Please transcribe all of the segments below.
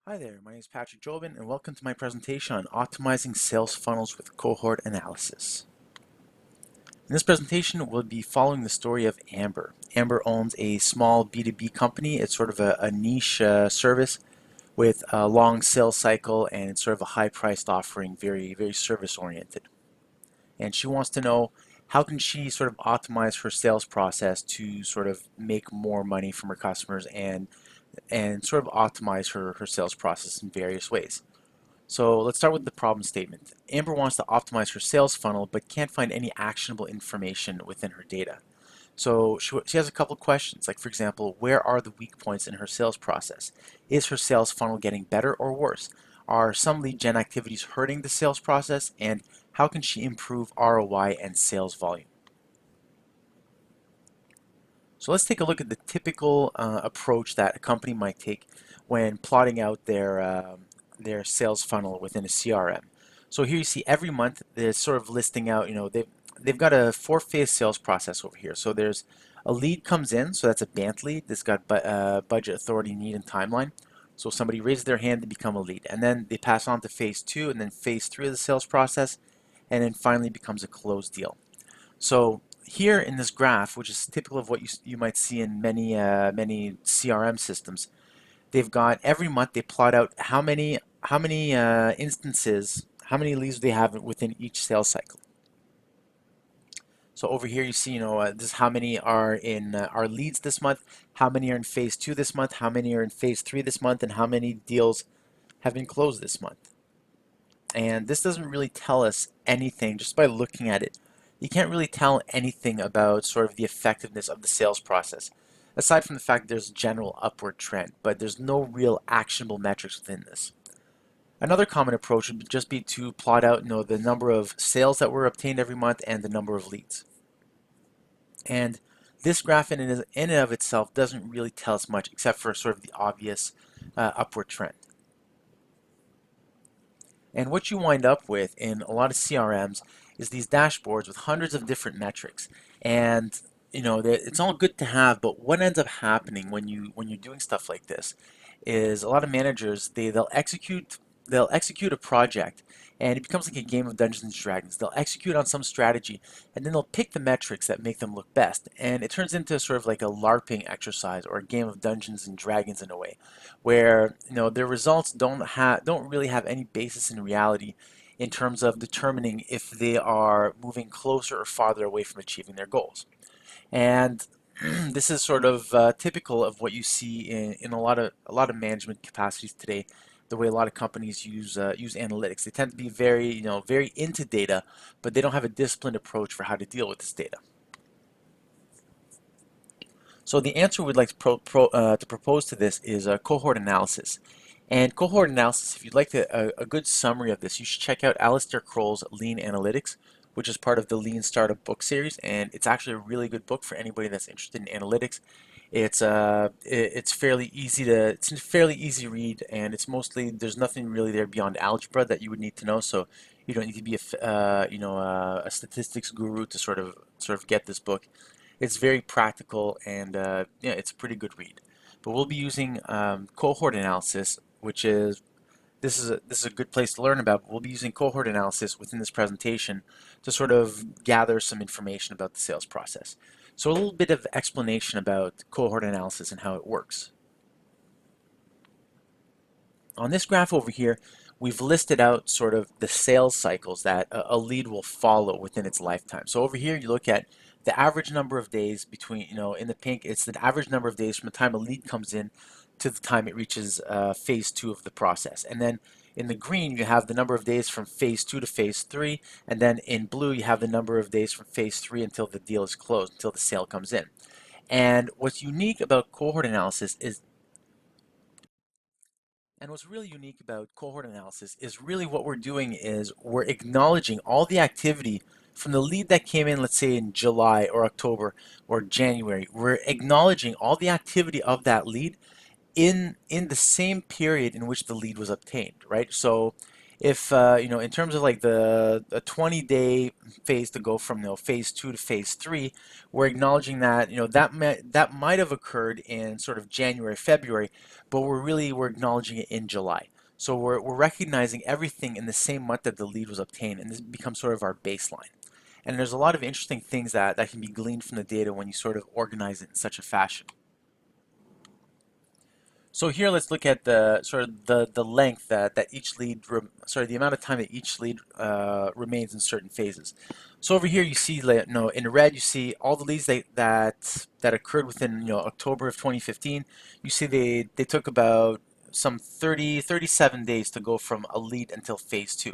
Hi there, my name is Patrick Jobin and welcome to my presentation on optimizing sales funnels with cohort analysis. In this presentation, we'll be following the story of Amber. Amber owns a small B2B company. It's sort of a niche service with a long sales cycle and it's sort of a high-priced offering, very service-oriented. And she wants to know how can she sort of optimize her sales process to sort of make more money from her customers and sort of optimize her sales process in various ways. So let's start with the problem statement. Amber wants to optimize her sales funnel but can't find any actionable information within her data. So she has a couple of questions, like for example, where are the weak points in her sales process? Is her sales funnel getting better or worse? Are some lead gen activities hurting the sales process? And how can she improve ROI and sales volume? So let's take a look at the typical approach that a company might take when plotting out their sales funnel within a CRM. So here you see every month they're sort of listing out, they've got a four-phase sales process over here. So there's a lead comes in, so that's a BANT lead. This got budget, authority, need, and timeline. So somebody raises their hand to become a lead, and then they pass on to phase two, and then phase three of the sales process, and then finally becomes a closed deal. So here in this graph, which is typical of what you might see in many CRM systems, they've got every month they plot out how many instances, how many leads they have within each sales cycle. So over here you see, this is how many are in our leads this month, how many are in phase two this month, how many are in phase three this month, and how many deals have been closed this month. And this doesn't really tell us anything just by looking at it. You can't really tell anything about sort of the effectiveness of the sales process, aside from the fact that there's a general upward trend, but there's no real actionable metrics within this. Another common approach would just be to plot out, the number of sales that were obtained every month and the number of leads. And this graph in and of itself doesn't really tell us much except for sort of the obvious upward trend. And what you wind up with in a lot of CRMs is these dashboards with hundreds of different metrics. And it's all good to have, but what ends up happening when you're doing stuff like this is a lot of managers they'll execute a project and it becomes like a game of Dungeons and Dragons. They'll execute on some strategy and then they'll pick the metrics that make them look best. And it turns into sort of like a LARPing exercise or a game of Dungeons and Dragons in a way, where their results don't really have any basis in reality in terms of determining if they are moving closer or farther away from achieving their goals. And this is sort of typical of what you see in a lot of management capacities today. The way a lot of companies use analytics, they tend to be very into data, but they don't have a disciplined approach for how to deal with this data. So the answer we'd like to propose to this is a cohort analysis. And cohort analysis, if you'd like a good summary of this, you should check out Alistair Kroll's Lean Analytics, which is part of the Lean Startup book series, and it's actually a really good book for anybody that's interested in analytics. It's a fairly easy read, and it's mostly there's nothing really there beyond algebra that you would need to know. So you don't need to be a statistics guru to sort of get this book. It's very practical and yeah, it's a pretty good read. But we'll be using cohort analysis, which is this is a good place to learn about. We'll be using cohort analysis within this presentation to sort of gather some information about the sales process. So a little bit of explanation about cohort analysis and how it works. On this graph over here, we've listed out sort of the sales cycles that a lead will follow within its lifetime. So over here, you look at the average number of days between, in the pink, it's the average number of days from the time a lead comes in to the time it reaches phase two of the process. And then in the green, you have the number of days from phase two to phase three. And then in blue, you have the number of days from phase three until the deal is closed, until the sale comes in. And what's unique about cohort analysis is And what's really unique about cohort analysis is really what we're doing is we're acknowledging all the activity from the lead that came in, let's say in July or October or January. We're acknowledging all the activity of that lead in the same period in which the lead was obtained, right? So if in terms of like the a 20-day phase to go from phase 2 to phase 3, we're acknowledging that that might have occurred in sort of January, February, but we're acknowledging it in July. So we're recognizing everything in the same month that the lead was obtained, and this becomes sort of our baseline. And there's a lot of interesting things that can be gleaned from the data when you sort of organize it in such a fashion. So here let's look at the sort of the length that each lead, the amount of time that each lead remains in certain phases. So over here you see, in red you see all the leads that occurred within October of 2015. You see they took about some 37 days to go from a lead until phase 2.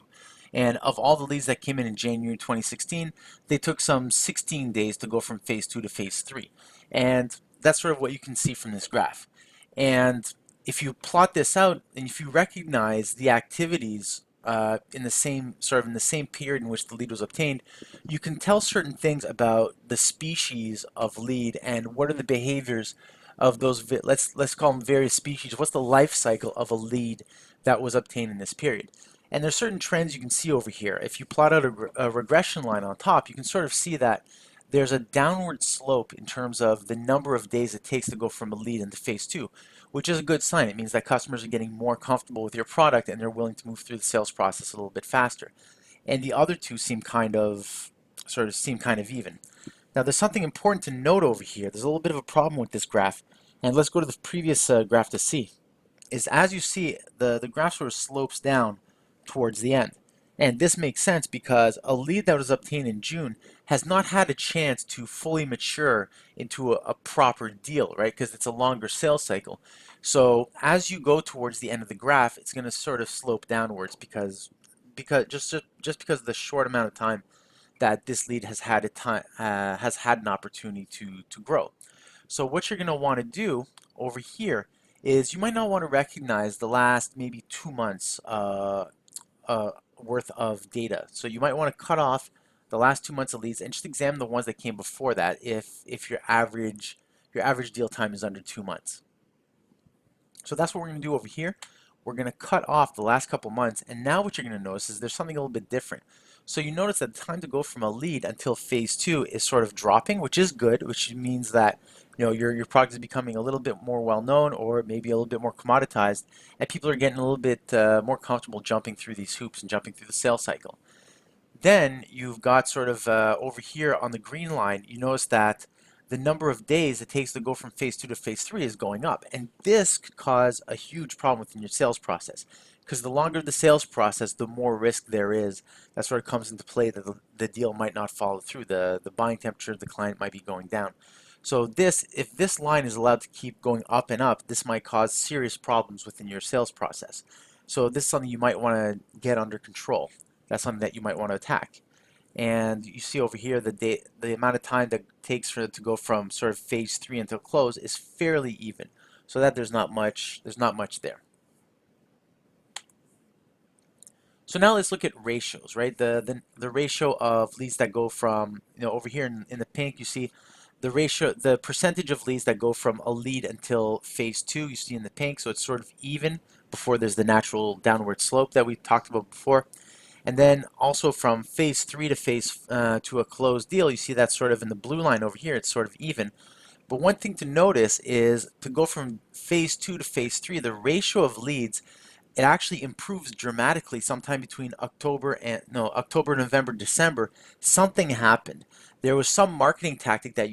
And of all the leads that came in January 2016, they took some 16 days to go from phase 2 to phase 3. And that's sort of what you can see from this graph. And if you plot this out and if you recognize the activities in the same period in which the lead was obtained, you can tell certain things about the species of lead and what are the behaviors of those. Let's call them various species. What's the life cycle of a lead that was obtained in this period? And there's certain trends you can see over here. If you plot out a regression line on top, you can sort of see that there's a downward slope in terms of the number of days it takes to go from a lead into phase 2, which is a good sign. It means that customers are getting more comfortable with your product and they're willing to move through the sales process a little bit faster. And the other two seem kind of even. Now there's something important to note over here. There's a little bit of a problem with this graph, and let's go to the previous graph to see. Is as you see, the graph sort of slopes down towards the end. And this makes sense because a lead that was obtained in June has not had a chance to fully mature into a proper deal, right? Because it's a longer sales cycle. So as you go towards the end of the graph, it's going to sort of slope downwards just because of the short amount of time that this lead has had an opportunity to grow. So what you're going to want to do over here is you might not want to recognize the last maybe 2 months worth of data. So you might want to cut off the last 2 months of leads and just examine the ones that came before that if your average deal time is under 2 months. So that's what we're going to do over here. We're going to cut off the last couple months, and now what you're going to notice is there's something a little bit different. So you notice that the time to go from a lead until phase 2 is sort of dropping, which is good, which means that your product is becoming a little bit more well known, or maybe a little bit more commoditized, and people are getting a little bit more comfortable jumping through these hoops and jumping through the sales cycle. Then you've got sort of over here on the green line, you notice that the number of days it takes to go from phase 2 to phase 3 is going up. And this could cause a huge problem within your sales process. Because the longer the sales process, the more risk there is. That's where it comes into play that the deal might not follow through. The buying temperature of the client might be going down. So if this line is allowed to keep going up and up, this might cause serious problems within your sales process. So this is something you might want to get under control. That's something that you might want to attack. And you see over here the amount of time that it takes for it to go from sort of phase 3 until close is fairly even. So that there's not much there. So now let's look at ratios, right? The ratio of leads that go from, over here in the pink, you see the percentage of leads that go from a lead until phase 2, you see in the pink, so it's sort of even before there's the natural downward slope that we talked about before. And then also from phase 3 to phase to a closed deal, you see that sort of in the blue line over here, it's sort of even. But one thing to notice is to go from phase 2 to phase 3, the ratio of leads, it actually improves dramatically sometime between October, November, December. Something happened. There was some marketing tactic that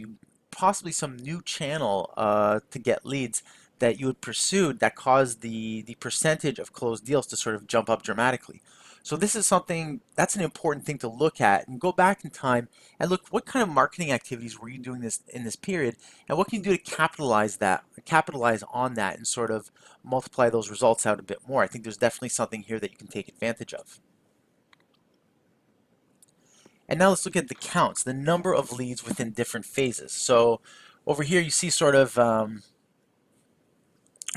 possibly some new channel to get leads that you had pursued that caused the percentage of closed deals to sort of jump up dramatically. So this is something that's an important thing to look at and go back in time and look what kind of marketing activities were you doing in this period, and what can you do to capitalize on that and sort of multiply those results out a bit more. I think there's definitely something here that you can take advantage of. And now let's look at the counts, the number of leads within different phases. So over here you see sort of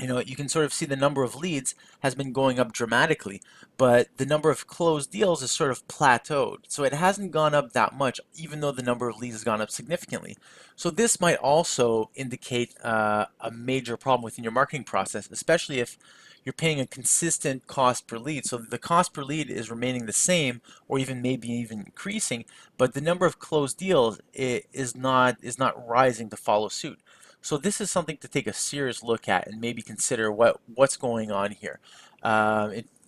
you can sort of see the number of leads has been going up dramatically, but the number of closed deals is sort of plateaued. So it hasn't gone up that much, even though the number of leads has gone up significantly. So this might also indicate a major problem within your marketing process, especially if you're paying a consistent cost per lead. So the cost per lead is remaining the same, or even maybe even increasing, but the number of closed deals is not rising to follow suit. So this is something to take a serious look at and maybe consider what's going on here.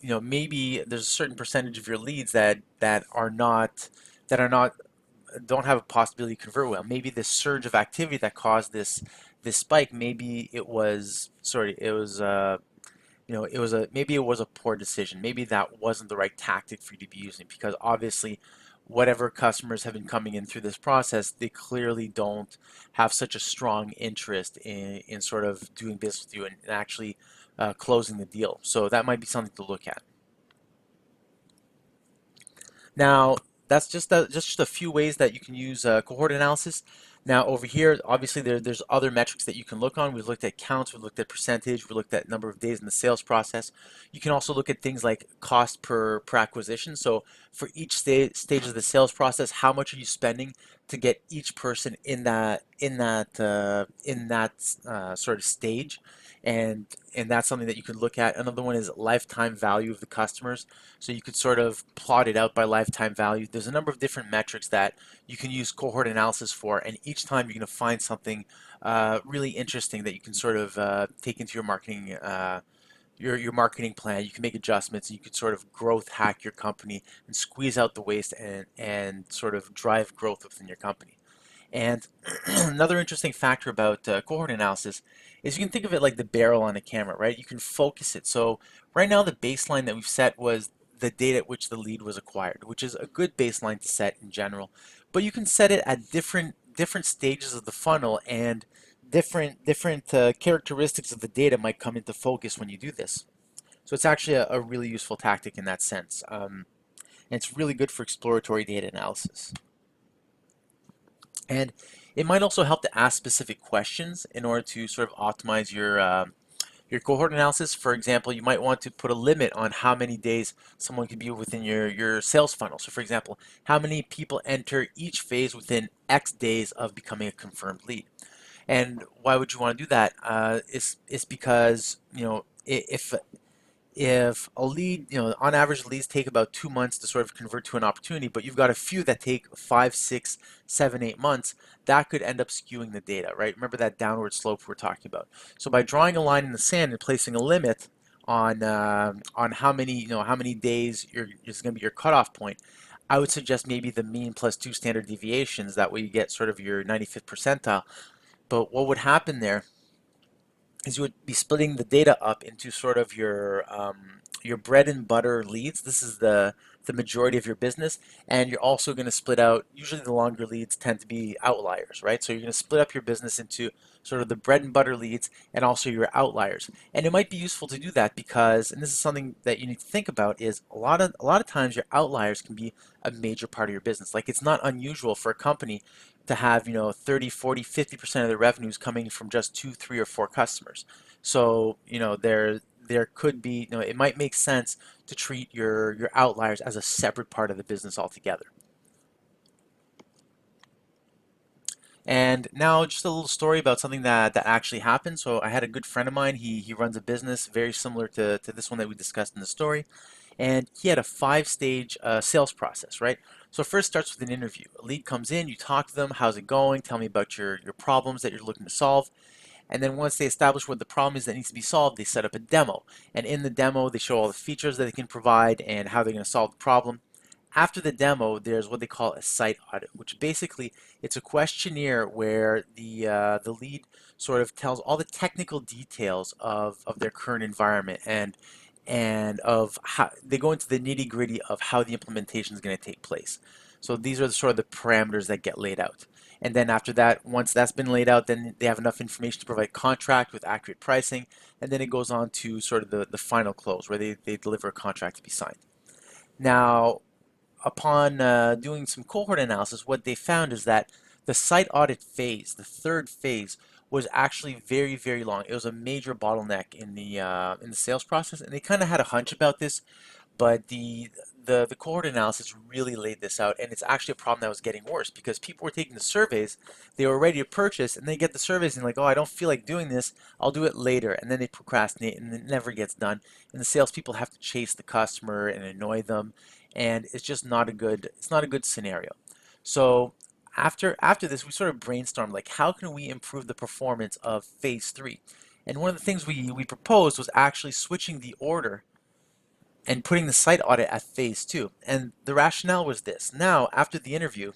Maybe there's a certain percentage of your leads that don't have a possibility to convert well. Maybe this surge of activity that caused this spike, maybe it was sorry, it was maybe it was a poor decision. Maybe that wasn't the right tactic for you to be using, because obviously whatever customers have been coming in through this process, they clearly don't have such a strong interest in sort of doing business with you and actually closing the deal. So that might be something to look at. Now, that's just a few ways that you can use cohort analysis. Now, over here, obviously, there's other metrics that you can look on. We've looked at counts, we've looked at percentage, we looked at number of days in the sales process. You can also look at things like cost per acquisition. So for each stage of the sales process, how much are you spending to get each person in that sort of stage? And that's something that you could look at. Another one is lifetime value of the customers. So you could sort of plot it out by lifetime value. There's a number of different metrics that you can use cohort analysis for, and each time you're going to find something really interesting that you can sort of take into your marketing your marketing plan. You can make adjustments. You could sort of growth hack your company and squeeze out the waste and sort of drive growth within your company. And another interesting factor about cohort analysis is you can think of it like the barrel on a camera, right? You can focus it. So right now the baseline that we've set was the date at which the lead was acquired, which is a good baseline to set in general. But you can set it at different stages of the funnel, and different characteristics of the data might come into focus when you do this. So it's actually a really useful tactic in that sense. And it's really good for exploratory data analysis. And it might also help to ask specific questions in order to sort of optimize your cohort analysis. For example, you might want to put a limit on how many days someone could be within your sales funnel. So for example, how many people enter each phase within X days of becoming a confirmed lead. And why would you want to do that? It's because, if a lead, on average, leads take about 2 months to sort of convert to an opportunity, but you've got a few that take 5, 6, 7, 8 months, that could end up skewing the data, right? Remember that downward slope we're talking about. So by drawing a line in the sand and placing a limit on how many days is going to be your cutoff point, I would suggest maybe the mean plus 2 standard deviations. That way you get sort of your 95th percentile. But what would happen there is you would be splitting the data up into sort of your bread and butter leads. This is the majority of your business, and you're also going to split out. Usually, the longer leads tend to be outliers, right? So you're going to split up your business into sort of the bread and butter leads and also your outliers. And it might be useful to do that because, and this is something that you need to think about, is a lot of times your outliers can be a major part of your business. Like, it's not unusual for a company to have 30, 40, 50% of their revenues coming from just 2, 3, or 4 customers. So there could be, it might make sense to treat your outliers as a separate part of the business altogether. And now just a little story about something that actually happened. So I had a good friend of mine. He runs a business very similar to this one that we discussed in the story. And he had a 5-stage sales process, right? So first starts with an interview. A lead comes in, you talk to them, how's it going? Tell me about your problems that you're looking to solve. And then once they establish what the problem is that needs to be solved, they set up a demo. And in the demo, they show all the features that they can provide and how they're going to solve the problem. After the demo, there's what they call a site audit, which basically it's a questionnaire where the lead sort of tells all the technical details of their current environment, and of how they go into the nitty gritty of how the implementation is going to take place. So these are sort of the parameters that get laid out. And then after that, once that's been laid out, then they have enough information to provide contract with accurate pricing. And then it goes on to sort of the final close where they deliver a contract to be signed. Now, upon doing some cohort analysis, what they found is that the site audit phase, the third phase, was actually very, very long. It was a major bottleneck in the sales process, and they kind of had a hunch about this, but the cohort analysis really laid this out, and it's actually a problem that was getting worse because people were taking the surveys, they were ready to purchase, and they get the surveys and like, oh, I don't feel like doing this, I'll do it later, and then they procrastinate, and it never gets done, and the salespeople have to chase the customer and annoy them, and it's just not a good, it's not a good scenario. So after this, we sort of brainstormed like, how can we improve the performance of phase three? And one of the things we proposed was actually switching the order and putting the site audit at phase two. And the rationale was this. Now, after the interview,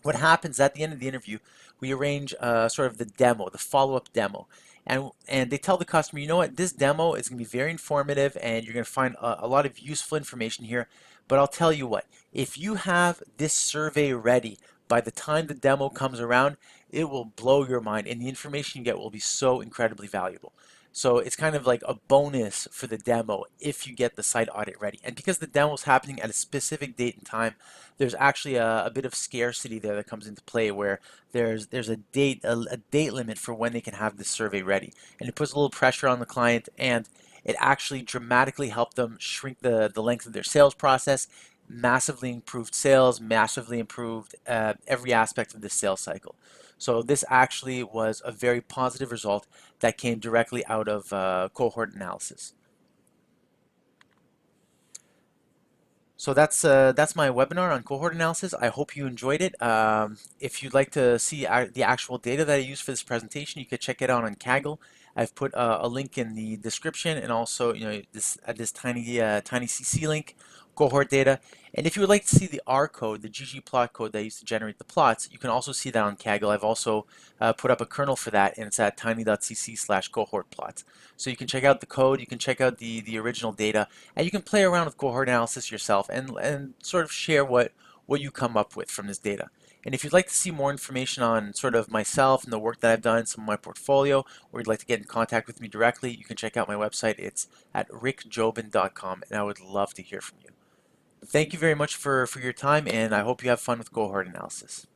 what happens at the end of the interview, we arrange sort of the demo, the follow-up demo. And they tell the customer, you know what, this demo is going to be very informative and you're going to find a lot of useful information here. But I'll tell you what, if you have this survey ready by the time the demo comes around, it will blow your mind and the information you get will be so incredibly valuable. So it's kind of like a bonus for the demo if you get the site audit ready. And because the demo is happening at a specific date and time, there's actually a bit of scarcity there that comes into play where there's a date limit for when they can have this survey ready, and it puts a little pressure on the client, and it actually dramatically helped them shrink the length of their sales process, massively improved sales, massively improved every aspect of the sales cycle. So this actually was a very positive result that came directly out of cohort analysis. So that's my webinar on cohort analysis. I hope you enjoyed it. If you'd like to see the actual data that I used for this presentation, you could check it out on Kaggle. I've put a link in the description, and also this tiny CC link, cohort data. And if you would like to see the R code, the ggplot code that I used to generate the plots, you can also see that on Kaggle. I've also put up a kernel for that, and it's at tiny.cc/cohort plots. So you can check out the code, you can check out the original data, and you can play around with cohort analysis yourself and sort of share what you come up with from this data. And if you'd like to see more information on sort of myself and the work that I've done, some of my portfolio, or you'd like to get in contact with me directly, you can check out my website. It's at rickjobin.com, and I would love to hear from you. Thank you very much for your time, and I hope you have fun with cohort analysis.